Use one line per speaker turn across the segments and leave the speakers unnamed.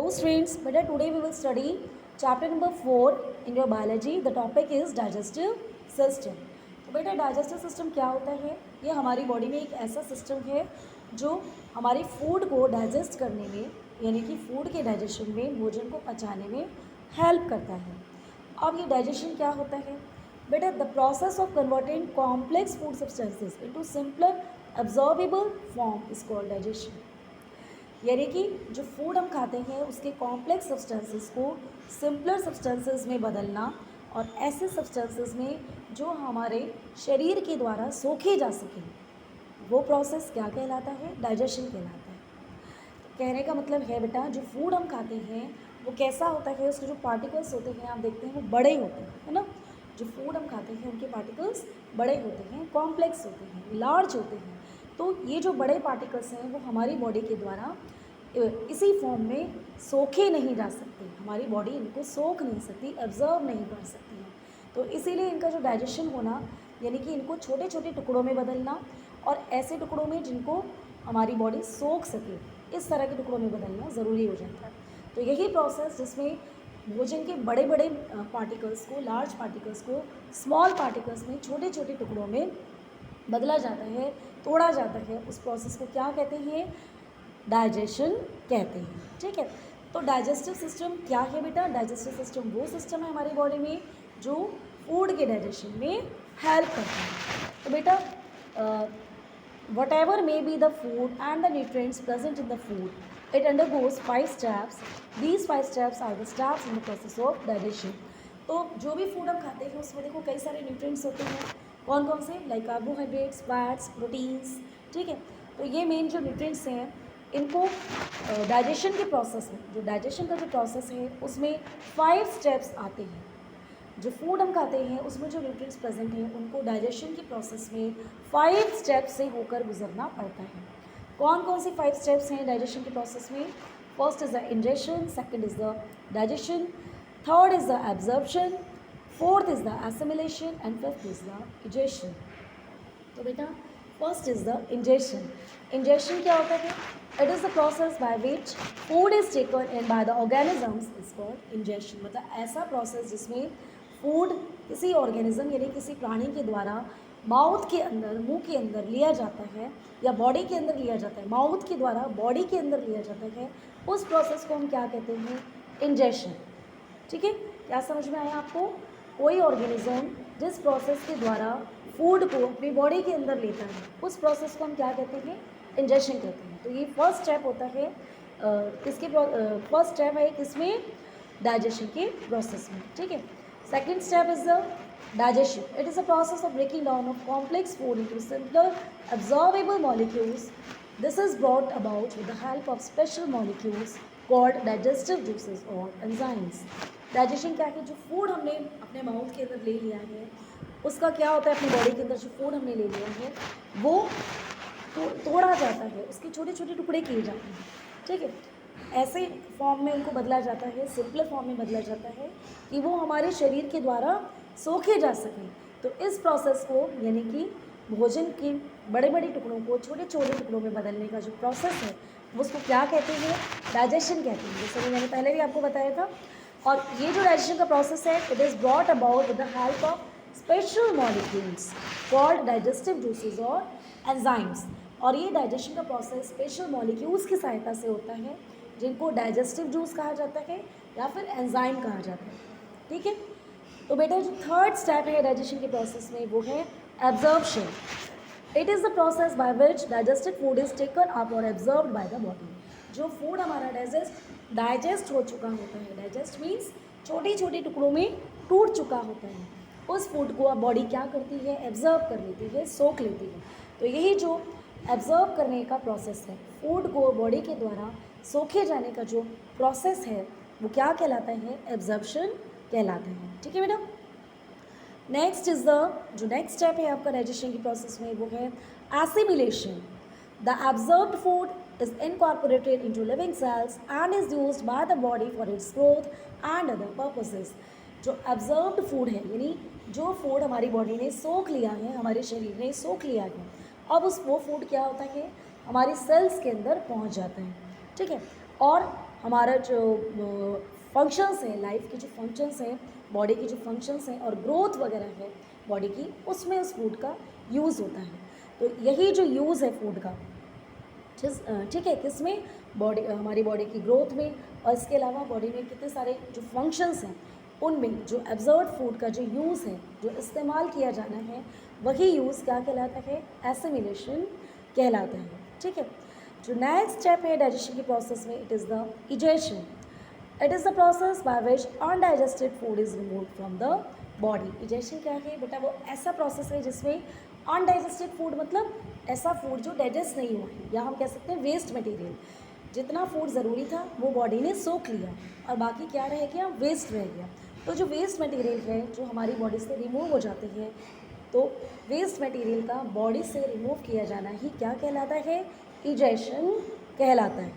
Hello students, better today we will study chapter number 4 in your biology. The topic is digestive system. तो बेटा digestive system क्या होता है? ये हमारी बॉडी में एक ऐसा सिस्टम है जो हमारी फूड को डाइजेस्ट करने में यानी कि फूड के डाइजेशन में, भोजन को पचाने में हेल्प करता है. अब ये डाइजेशन क्या होता है? बेटा the process of converting complex food substances into simpler absorbable form is called digestion. यानी कि जो फूड हम खाते हैं उसके कॉम्प्लेक्स सब्सटेंसेस को सिंपलर सब्सटेंसेस में बदलना और ऐसे सब्सटेंसेस में जो हमारे शरीर के द्वारा सोखे जा सकें, वो प्रोसेस क्या कहलाता है? डाइजेशन कहलाता है. तो कहने का मतलब है बेटा जो फूड हम खाते हैं वो कैसा होता है, उसके जो पार्टिकल्स होते हैं आप देखते हैं वो बड़े होते हैं, है ना. जो फूड हम खाते हैं उनके पार्टिकल्स बड़े होते हैं, कॉम्प्लेक्स होते हैं, लार्ज होते हैं. तो ये जो बड़े पार्टिकल्स हैं वो हमारी बॉडी के द्वारा इसी फॉर्म में सोखे नहीं जा सकते, हमारी बॉडी इनको सोख नहीं सकती, एब्जॉर्व नहीं कर सकती है. तो इसीलिए इनका जो डाइजेशन होना यानी कि इनको छोटे छोटे टुकड़ों में बदलना और ऐसे टुकड़ों में जिनको हमारी बॉडी सोख सके, इस तरह के टुकड़ों में बदलना ज़रूरी हो जाता है. तो यही प्रोसेस जिसमें भोजन के बड़े बड़े पार्टिकल्स को, लार्ज पार्टिकल्स को स्मॉल पार्टिकल्स में, छोटे छोटे टुकड़ों में बदला जाता है, तोड़ा जाता है, उस प्रोसेस को क्या कहते हैं? डाइजेशन कहते हैं. ठीक है. तो डाइजेस्टिव सिस्टम क्या है बेटा? डाइजेस्टिव सिस्टम वो सिस्टम है हमारी बॉडी में जो फूड के डाइजेशन में हेल्प करता है. तो बेटा whatever may be the food and the nutrients present in the food, it undergoes 5 steps. These 5 steps are the steps in the process of digestion. तो जो भी फूड हम खाते हैं उसमें देखो कई सारे न्यूट्रिएंट्स होते हैं. कौन कौन से? Like carbohydrates, fats, proteins. ठीक है. तो ये मेन जो न्यूट्रिएंट्स हैं इनको डाइजेशन के प्रोसेस में, जो डाइजेशन का जो प्रोसेस है उसमें 5 स्टेप्स आते हैं. जो फूड हम खाते हैं उसमें जो न्यूट्रिएंट्स प्रेजेंट हैं उनको डाइजेशन के प्रोसेस में 5 स्टेप्स से होकर गुजरना पड़ता है. कौन कौन सी 5 स्टेप्स हैं डाइजेशन के प्रोसेस में? First is the ingestion, second is the digestion, third is the absorption, fourth is the assimilation and fifth is the egestion. तो बेटा first is the ingestion. Ingestion क्या होता है? It is the process by which food is taken in by the organisms is called ingestion. मतलब ऐसा process जिसमें food किसी organism यानी किसी प्राणी के द्वारा माउथ के अंदर, मुंह के अंदर लिया जाता है या बॉडी के अंदर लिया जाता है, माउथ के द्वारा बॉडी के अंदर लिया जाता है, उस प्रोसेस को हम क्या कहते हैं? इंजेशन. ठीक है. क्या समझ में आया आपको? कोई ऑर्गेनिज्म जिस प्रोसेस के द्वारा फूड को अपनी बॉडी के अंदर लेता है उस प्रोसेस को हम क्या कहते हैं? इंजेशन कहते हैं. तो ये फर्स्ट स्टेप होता है किसके फर्स्ट स्टेप है किसमें? डाइजेशन के प्रोसेस में. ठीक है. Second step is the digestion. It is a process of breaking down of complex food into simpler absorbable molecules. This is brought about with the help of special molecules called digestive juices और enzymes. Digestion क्या है? जो food हमने अपने mouth के अंदर ले लिया है उसका क्या होता है? अपनी बॉडी के अंदर जो फूड हमने ले लिया है वो तोड़ा जाता है, उसके छोटे छोटे टुकड़े किए जाते हैं. ठीक है. ऐसे फॉर्म में उनको बदला जाता है, सिंपलर फॉर्म में बदला जाता है कि वो हमारे शरीर के द्वारा सोखे जा सकें. तो इस प्रोसेस को यानी कि भोजन के बड़े बड़े टुकड़ों को छोटे छोटे टुकड़ों में बदलने का जो प्रोसेस है वो उसको क्या कहते हैं? डाइजेशन कहते हैं. जैसे मैंने पहले भी आपको बताया था. और ये जो डाइजेशन का प्रोसेस है it is brought about with the help of special molecules called digestive juices और एंजाइम्स. और ये डाइजेशन का प्रोसेस स्पेशल मॉलिक्यूल्स की सहायता से होता है जिनको डाइजेस्टिव जूस कहा जाता है या फिर एंजाइम कहा जाता है. ठीक है. तो बेटा जो थर्ड स्टेप है डाइजेशन के प्रोसेस में वो है absorption. It is the process by which digested food is taken up और एब्जॉर्ब्ड बाय द बॉडी. जो फूड हमारा डाइजेस्ट हो चुका होता है, डाइजेस्ट मीन्स छोटे छोटे टुकड़ों में टूट चुका होता है, उस फूड को अब बॉडी क्या करती है? एब्जॉर्ब कर लेती है, सोख लेती है. तो यही जो एब्जॉर्ब करने का प्रोसेस है, फूड को बॉडी के द्वारा सोखे जाने का जो प्रोसेस है वो क्या कहलाता है? एब्जॉर्प्शन कहलाता है. ठीक है बेटा. नेक्स्ट इज द जो नेक्स्ट स्टेप है आपका डाइजेशन की प्रोसेस में वो है assimilation. The absorbed food is incorporated into living cells and is used by the body for its growth and other purposes. जो एब्जॉर्ब्ड फूड है यानी जो फूड हमारी बॉडी ने सोख लिया है, हमारे शरीर ने सोख लिया है, अब वो फूड क्या होता है? हमारी सेल्स के अंदर पहुंच जाता है. ठीक है. और हमारा जो फंक्शंस हैं, लाइफ के जो फंक्शंस हैं, बॉडी की जो फंक्शंस हैं और ग्रोथ वगैरह है बॉडी की, उसमें उस फूड का यूज़ होता है। तो यही जो यूज़ है फूड का, ठीक है, किसमें, बॉडी, हमारी बॉडी की ग्रोथ में, और इसके अलावा बॉडी में कितने सारे जो फंक्शंस हैं उनमें जो एब्जॉर्ब फूड का जो यूज़ है, जो इस्तेमाल किया जाना है, वही यूज़ क्या कहलाता है, एसिमिलेशन कहलाता है। ठीक है, जो नेक्स्ट स्टेप है डाइजेशन के प्रोसेस में, it is the egestion. It is the process by which undigested food is remove from the body. Egestion क्या है बेटा, वो ऐसा प्रोसेस है जिसमें अनडाइजेस्टेड फूड मतलब ऐसा फूड जो डाइजेस्ट नहीं हुआ है, या हम कह सकते हैं वेस्ट मटेरियल, जितना फूड ज़रूरी था वो बॉडी ने सोख लिया और बाकी क्या रह गया, वेस्ट रह गया। तो जो वेस्ट मटेरियल है जो हमारी बॉडी से रिमूव हो जाते हैं, तो वेस्ट मटेरियल का बॉडी से रिमूव किया जाना ही क्या कहलाता है, इजेशन कहलाता है।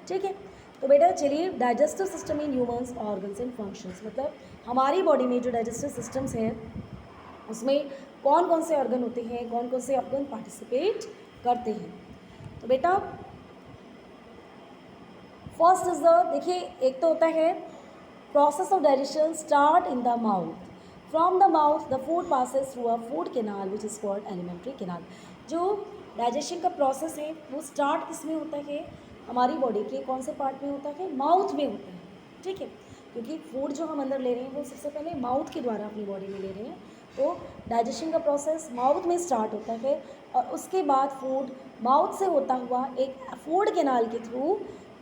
ठीक है, तो बेटा चलिए, digestive system in humans organs and functions, मतलब हमारी बॉडी में जो डाइजेस्टिव सिस्टम्स हैं उसमें कौन कौन से ऑर्गन होते हैं, कौन कौन से ऑर्गन पार्टिसिपेट करते हैं। तो बेटा फर्स्ट इज द, देखिए एक तो होता है process of digestion start in the mouth, from the mouth the food passes through a food canal which is called alimentary canal. जो डाइजेशन का प्रोसेस है वो स्टार्ट किस में होता है, हमारी बॉडी के कौन से पार्ट में होता है, माउथ में होता है। ठीक है, क्योंकि फूड जो हम अंदर ले रहे हैं वो सबसे पहले माउथ के द्वारा अपनी बॉडी में ले रहे हैं, तो डाइजेशन का प्रोसेस माउथ में स्टार्ट होता है और उसके बाद फूड माउथ से होता हुआ एक फूड कैनाल के थ्रू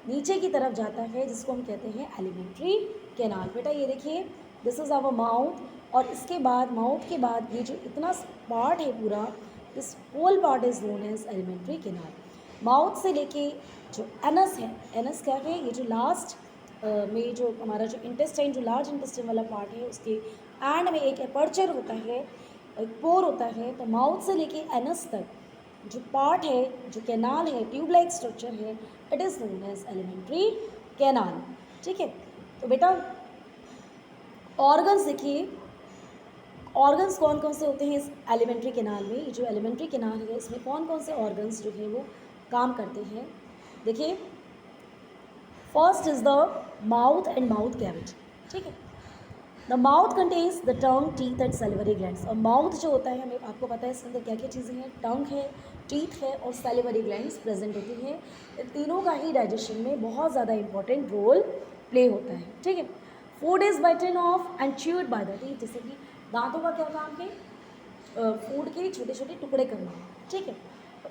नीचे की तरफ जाता है, जिसको हम कहते हैं एलिमेंट्री कैनाल। बेटा ये देखिए, दिस इज़ आवर माउथ, और इसके बाद माउथ के बाद ये जो इतना पार्ट है पूरा, this whole part is known as alimentary canal. Mouth से लेके जो एनस है, एनस क्या है, ये जो लास्ट में जो हमारा जो इंटेस्टाइन, जो लार्ज इंटेस्टाइन वाला पार्ट है, उसके एंड में एक एपर्चर होता है, एक पोर होता है। तो माउथ से लेके एनस तक जो पार्ट है, जो कैनाल है, ट्यूब लाइक स्ट्रक्चर है, it is known as alimentary canal. ठीक है, तो बेटा ऑर्गन्स देखिए, ऑर्गन्स कौन कौन से होते हैं इस एलिमेंट्री कैनाल में। ये जो एलिमेंट्री कैनाल है इसमें कौन कौन से ऑर्गन्स जो है वो काम करते हैं। देखिए first is the mouth and mouth cavity. ठीक है, the mouth contains the tongue, teeth and salivary glands. और माउथ जो होता है, हमें आपको पता है इसके अंदर क्या क्या चीज़ें हैं, टंग है, टीथ है और सैलिवरी ग्लैंड्स प्रेजेंट होती हैं। इन तीनों का ही डाइजेशन में बहुत ज़्यादा इंपॉर्टेंट रोल प्ले होता है। ठीक है, food is bitten off and chewed by the teeth, जैसे कि दांतों का क्या काम है, फूड के छोटे छोटे टुकड़े करना। ठीक है,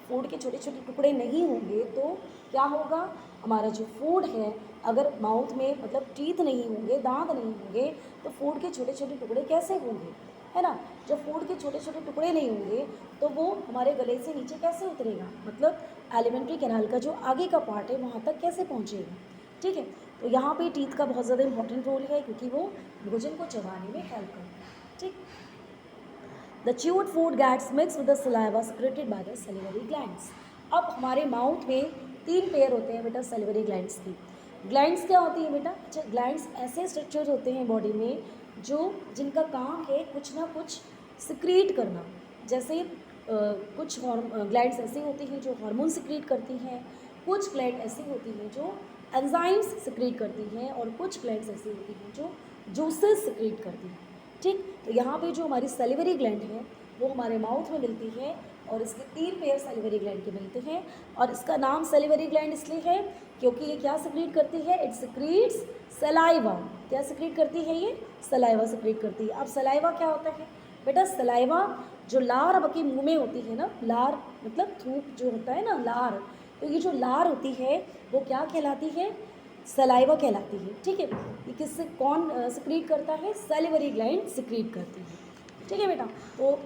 फूड के छोटे छोटे टुकड़े नहीं होंगे तो क्या होगा, हमारा जो फूड है, अगर माउथ में मतलब टीथ नहीं होंगे, दांत नहीं होंगे, तो फूड के छोटे छोटे टुकड़े कैसे होंगे, है ना। जब फूड के छोटे छोटे टुकड़े नहीं होंगे तो वो हमारे गले से नीचे कैसे उतरेगा, मतलब एलिमेंट्री कैनाल का जो आगे का पार्ट है वहाँ तक कैसे पहुँचेगा। ठीक है, तो यहाँ पे टीथ का बहुत ज़्यादा इंपॉर्टेंट रोल है, क्योंकि वो भोजन को चबाने में हेल्प करता है। ठीक, the chewed food gets mix with the saliva secreted by the salivary glands. अब हमारे माउथ में 3 पेयर होते हैं बेटा सैलिवरी ग्लैंड्स की। ग्लैंड्स क्या होती है बेटा, अच्छा ग्लैंड्स ऐसे स्ट्रक्चर होते हैं बॉडी में जो जिनका काम है कुछ ना कुछ सिक्रीट करना। जैसे कुछ ग्लैंड्स ऐसी होती हैं जो हार्मोन सिक्रीट करती हैं, कुछ ग्लैंड ऐसी होती हैं जो एंजाइम्स सिक्रीट करती हैं, और कुछ ग्लैंड्स ऐसी होती हैं जो जूसेस सिक्रीट करती हैं। ठीक, तो यहाँ पे जो हमारी सैलिवरी ग्लैंड है वो हमारे माउथ में मिलती है, और इसके 3 पेयर सैलिवरी ग्लैंड के मिलते हैं। और इसका नाम सैलिवरी ग्लैंड इसलिए है क्योंकि ये क्या सिक्रीट करती है, इट सिक्रीट्स सलाइवा। क्या सिक्रीट करती है ये, सलाइवा सिक्रीट करती है। अब सलाइवा क्या होता है बेटा, सलाइवा जो लार आपके मुंह में होती है ना, लार मतलब थूक जो होता है ना, लार, तो ये जो लार होती है वो क्या कहलाती है, सलाइवा कहलाती है। ठीक है, ये किससे कौन सिक्रीट करता है, सैलिवरी ग्लैंड सिक्रीट करती है। ठीक है बेटा, तो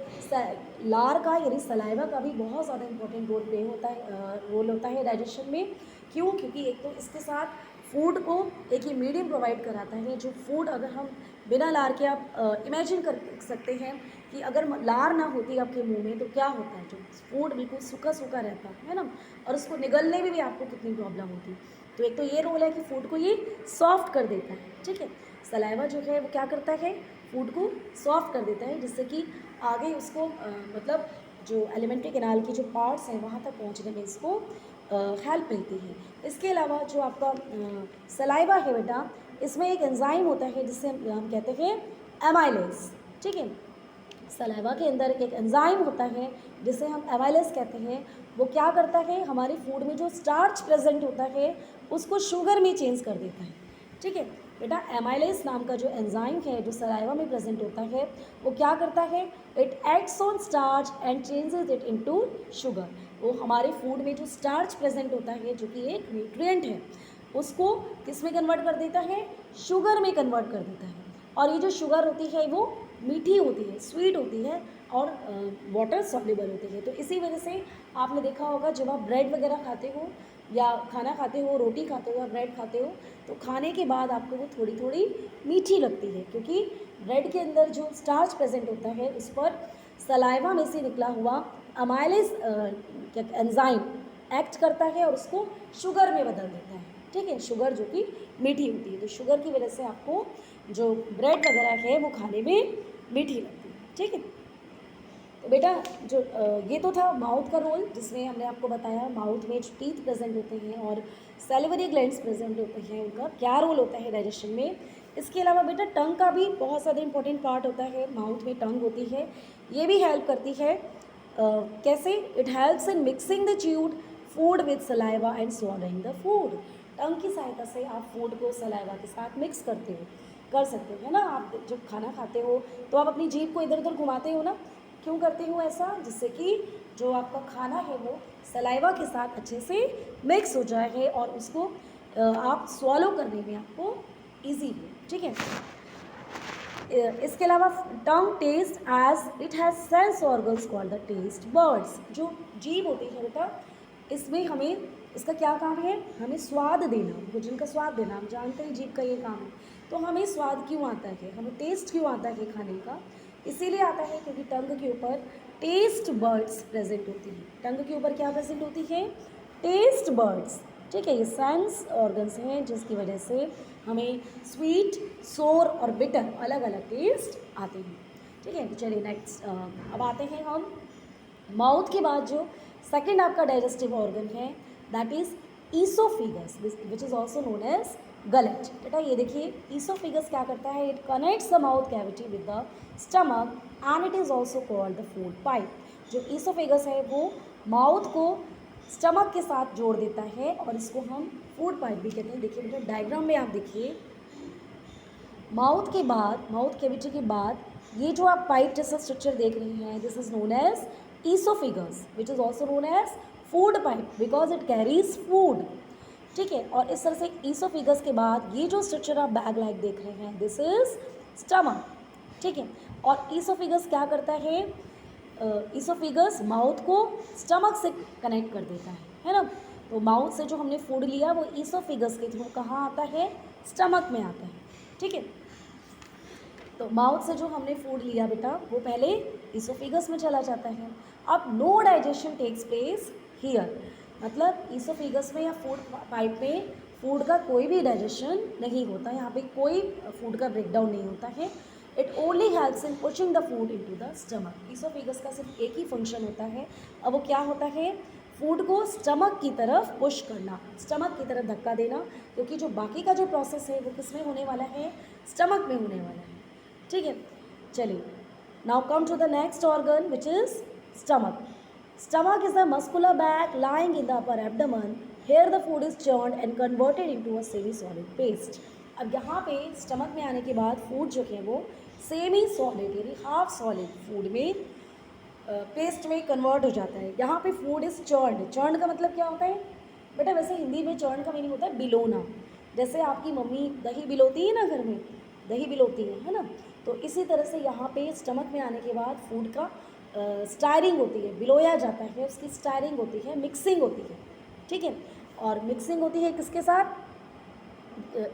लार का यानी सलाइवा का भी बहुत ज़्यादा इंपॉर्टेंट रोल प्ले होता है, रोल होता है डाइजेशन में। क्यों, क्योंकि एक तो इसके साथ फूड को एक ही मीडियम प्रोवाइड कराता है। जो फूड अगर हम बिना लार के, आप इमेजिन कर सकते हैं कि अगर लार ना होती आपके मुंह में तो क्या होता है, जो फूड बिल्कुल सूखा सूखा रहता है ना, और उसको निगलने में भी आपको कितनी प्रॉब्लम होती। तो एक तो ये रोल है कि फूड को ये सॉफ्ट कर देता है। ठीक है, सलाइवा जो है वो क्या करता है, फूड को सॉफ्ट कर देता है, जिससे कि आगे उसको मतलब जो एलिमेंट्री कैनाल की जो पार्ट्स हैं वहाँ तक पहुँचने में इसको हेल्प मिलती है। इसके अलावा जो आपका सलाइवा है बेटा, इसमें एक एंजाइम होता है जिसे हम कहते हैं एमाइलेज। ठीक है, सलाइवा के अंदर एक एंजाइम होता है जिसे हम एमाइलेज कहते हैं। वो क्या करता है, हमारे फूड में जो स्टार्च प्रेजेंट होता है उसको शुगर में चेंज कर देता है। ठीक है बेटा, एमाइलेज नाम का जो एंजाइम है जो सलाइवा में प्रेजेंट होता है वो क्या करता है, it acts on starch and changes it into sugar. वो हमारे फूड में जो स्टार्च प्रेजेंट होता है जो कि एक न्यूट्रिएंट है उसको किस में कन्वर्ट कर देता है, शुगर में कन्वर्ट कर देता है। और ये जो शुगर होती है वो मीठी होती है, स्वीट होती है और वाटर सॉल्युबल होती है। तो इसी वजह से आपने देखा होगा जब आप ब्रेड वगैरह खाते हो या खाना खाते हो, रोटी खाते हो या ब्रेड खाते हो, तो खाने के बाद आपको वो थोड़ी थोड़ी मीठी लगती है, क्योंकि ब्रेड के अंदर जो स्टार्च प्रेजेंट होता है उस पर सलाइवा में से निकला हुआ अमाइलेज एंजाइम एक्ट करता है और उसको शुगर में बदल देता है। ठीक है, शुगर जो कि मीठी होती है, तो शुगर की वजह से आपको जो ब्रेड वगैरह है वो खाने में मीठी लगती है। ठीक है, तो बेटा जो ये तो था माउथ का रोल, जिसमें हमने आपको बताया माउथ में जो टीथ प्रेजेंट होते हैं और सैलिवरी ग्लैंड्स प्रेजेंट होते हैं उनका क्या रोल होता है डाइजेशन में। इसके अलावा बेटा टंग का भी बहुत ज़्यादा इंपॉर्टेंट पार्ट होता है, माउथ में टंग होती है, ये भी हेल्प करती है। कैसे, it helps in mixing the chewed food with saliva and swallowing the food. Tongue की सहायता से आप फूड को सलाइवा के साथ मिक्स करते हो, कर सकते हो, है ना। आप जब खाना खाते हो तो आप अपनी जीभ को इधर उधर घुमाते हो ना, क्यों करते हो ऐसा, जिससे कि जो आपका खाना है वो सलाइवा के साथ अच्छे से मिक्स हो जाए और उसको आप स्वॉलो करने में आपको ईजी हो। ठीक है, इसके अलावा tongue taste as it has sense organs called the taste buds. जो जीभ होती है बेटा, इसमें हमें इसका क्या काम है, हमें स्वाद देना, भोजन का स्वाद देना। हम जानते हैं जीभ का ये काम है। तो हमें स्वाद क्यों आता है, हमें टेस्ट क्यों आता है खाने का, इसीलिए आता है क्योंकि टंग के ऊपर टेस्ट बर्ड्स प्रेजेंट होती है। टंग के ऊपर क्या प्रेजेंट होती है, टेस्ट बर्ड्स। ठीक है, ये सेंस ऑर्गन्स हैं जिसकी वजह से हमें स्वीट, सोर और बिटर अलग अलग टेस्ट आते हैं। ठीक है, तो चलिए नेक्स्ट अब आते हैं हम माउथ के बाद जो सेकंड आपका डाइजेस्टिव ऑर्गन है that is oesophagus which is also known as gullet. बेटा ये देखिए, ईसोफिगस क्या करता है, it connects the mouth cavity with the stomach and it is also called the food pipe. जो ईसोफिगस है वो माउथ को स्टमक के साथ जोड़ देता है और इसको हम फूड पाइप भी कहते हैं। देखिए बेटा डायग्राम में आप देखिए, माउथ के बाद, माउथ कैविटी के बाद ये जो आप पाइप जैसा स्ट्रक्चर देख रहे हैं this is known as oesophagus which is also known as food pipe because it carries food. ठीक है, और इस तरह से ईसोफिगस के बाद ये जो स्ट्रक्चर आप बैग लाइक देख रहे हैं दिस इज स्टमक। ठीक है, और ईसोफिगस क्या करता है, ईसोफिगस माउथ को स्टमक से कनेक्ट कर देता है ना। तो माउथ से जो हमने फूड लिया वो ईसोफिगस के थ्रू कहाँ आता है, स्टमक में आता है। ठीक है, तो माउथ से जो हमने फूड लिया बेटा वो पहले ईसोफिगस में चला जाता है। अब no digestion takes place here, मतलब ईसोफिगस में या फूड पाइप में फूड का कोई भी डाइजेशन नहीं होता, यहाँ पे कोई फूड का ब्रेकडाउन नहीं होता है। It only helps in pushing the food into the stomach. Oesophagus का सिर्फ एक ही फंक्शन होता है, अब वो क्या होता है, फूड को स्टमक की तरफ पुश करना, स्टमक की तरफ धक्का देना, क्योंकि जो बाकी का जो प्रोसेस है वो किस में होने वाला है, स्टमक में होने वाला है। ठीक है, चलिए now come to the next organ which is stomach. Stomach is a muscular bag lying in the upper abdomen. Here the food is churned and converted into a semi-solid paste. अब यहाँ पे स्टमक में आने के बाद food जो है वो सेमी सॉलिड यानी हाफ सॉलिड फूड में पेस्ट में कन्वर्ट हो जाता है। यहाँ पे फूड इज चर्न्ड। चर्न्ड का मतलब क्या होता है बेटा, वैसे हिंदी में चर्न्ड का मीनिंग होता है बिलोना। जैसे आपकी मम्मी दही बिलोती है ना, घर में दही बिलोती है ना, तो इसी तरह से यहाँ पे स्टमक में आने के बाद फूड का स्टायरिंग होती है, बिलोया जाता है, उसकी स्टायरिंग होती है, मिक्सिंग होती है। ठीक है, और मिक्सिंग होती है किसके साथ,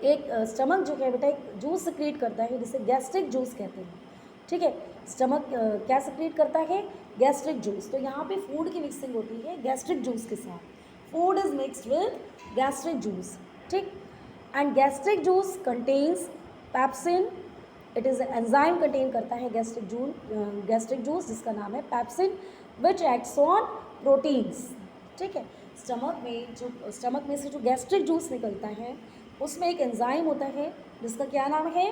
एक स्टमक जो है बेटा एक जूस सिक्रीट करता है जिसे गैस्ट्रिक जूस कहते हैं। ठीक है, स्टमक क्या सिक्रीट करता है, गैस्ट्रिक जूस। तो यहाँ पे फूड की मिक्सिंग होती है गैस्ट्रिक जूस के साथ, food is mixed with gastric juice. ठीक, and gastric juice contains pepsin, it is enzyme कंटेन करता है गैस्ट्रिक जूस जिसका नाम है pepsin which acts on proteins. ठीक है, स्टमक में से जो गैस्ट्रिक जूस निकलता है उसमें एक एंजाइम होता है जिसका क्या नाम है,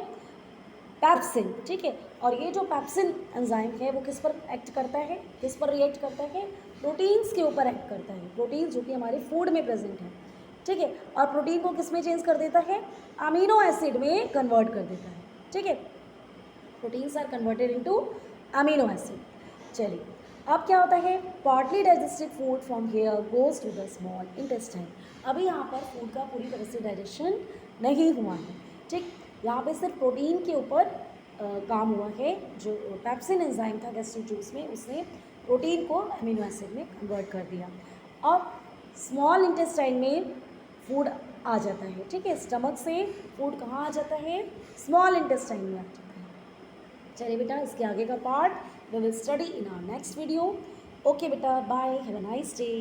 पैप्सिन, ठीक है। और ये जो पैप्सिन एंजाइम है वो किस पर एक्ट करता है, किस पर रिएक्ट करता है, प्रोटीन्स के ऊपर एक्ट करता है, प्रोटीन्स जो कि हमारे फूड में प्रेजेंट है, ठीक है। और प्रोटीन को किस में चेंज कर देता है, अमीनो एसिड में कन्वर्ट कर देता है, ठीक है। Proteins are converted into amino acid. चलिए अब क्या होता है, partly digested food from here goes to the small intestine. अभी यहाँ पर फूड का पूरी तरह से डाइजेशन नहीं हुआ है, ठीक। यहाँ पे सिर्फ प्रोटीन के ऊपर काम हुआ है। जो पैप्सिन एंजाइम था गैस्ट्रिक जूस में, उसने प्रोटीन को अमीनो एसिड में कन्वर्ट कर दिया और स्मॉल इंटेस्टाइन में फूड आ जाता है, ठीक है। स्टमक से फूड कहाँ आ जाता है, स्मॉल इंटेस्टाइन में आ जाता है। चलिए बेटा, इसके आगे का part we will study in our next video. Okay बेटा, bye, have a nice day.